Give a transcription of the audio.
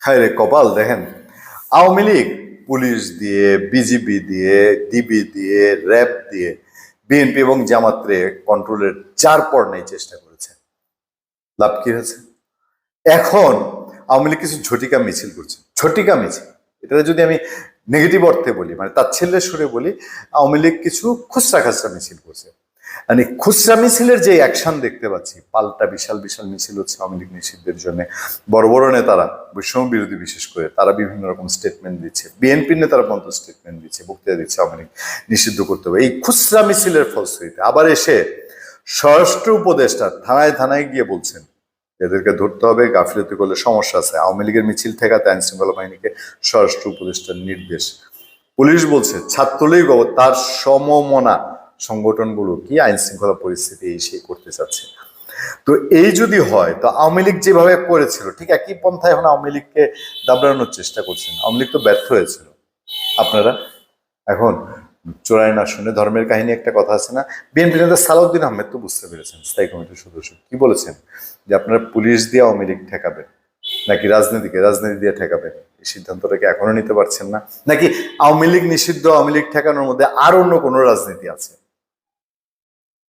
হায় রে কপাল, দেখেন আওয়ামী লীগ পুলিশ দিয়ে, বিজিবি দিয়ে, ডিবি দিয়ে, র্যাব দিয়ে বিএনপি এবং জামাতরে কন্ট্রোলের চার পর্যায়ে চেষ্টা করেছে। লাভ কি হয়েছে? এখন আওয়ামী লীগ কিছু ঝটিকা মিছিল করছে, ঝটিকা মিছিল। এটা যদি আমি নেগেটিভ অর্থে বলি, মানে তাচ্ছিল্যের সুরে বলি, আওয়ামী লীগ কিছু খুচরা খাচরা মিছিল করছে। মানে খুচরা মিছিলের যে অ্যাকশন দেখতে পাচ্ছি, পাল্টা বিশাল বিশাল মিছিল হচ্ছে আওয়ামী লীগ নিষিদ্ধের জন্য। বড় বড় নেতারা, বৈষম্য বিরোধী বিশেষ করে, তারা বিভিন্ন রকম স্টেটমেন্ট দিচ্ছে। বিএনপির নেতারা পর্যন্ত স্টেটমেন্ট দিচ্ছে, বক্তৃতা দিচ্ছে আওয়ামী লীগ নিষিদ্ধ করতে হবে। এই খুচরা মিছিলের ফলশ্রুতিতে আবার এসে স্বরাষ্ট্র উপদেষ্টা থানায় থানায় গিয়ে বলছেন এদেরকে ধরতে হবে, গাফিলতি করলে সমস্যা আছে। আওয়ামী লীগের মিছিল ঠেকাতে আইন শৃঙ্খলা বাহিনীকে স্বরাষ্ট্র উপদেষ্টার নির্দেশ। পুলিশ বলছে ছাত্রলীগ ও তার সমমনা সংগঠনগুলো কি আইন শৃঙ্খলা পরিস্থিতি এই সেই করতে চাচ্ছে। তো এই যদি হয়, তো আওয়ামী লীগ যেভাবে করেছিল ঠিক একই পন্থায় এখন আওয়ামী লীগকে দাবড়ানোর চেষ্টা করছেন। আওয়ামী লীগ তো ব্যর্থ হয়েছিল। আপনারা এখন চোরাই না শুনে ধর্মের কাহিনী একটা কথা আছে না? বিএনপি নেতা সালাউদ্দিন আহমেদ তো বুঝতে পেরেছেন, স্থায়ী কমিটির সদস্য, কি বলেছেন যে আপনারা পুলিশ দিয়ে আওয়ামী লীগ ঠেকাবেন নাকি রাজনীতি দিয়ে ঠেকাবেন, এই সিদ্ধান্তটাকে এখনো নিতে পারছেন না? নাকি আওয়ামী লীগ নিষিদ্ধ, আওয়ামী লীগ ঠেকানোর মধ্যে আর অন্য কোনো রাজনীতি আছে?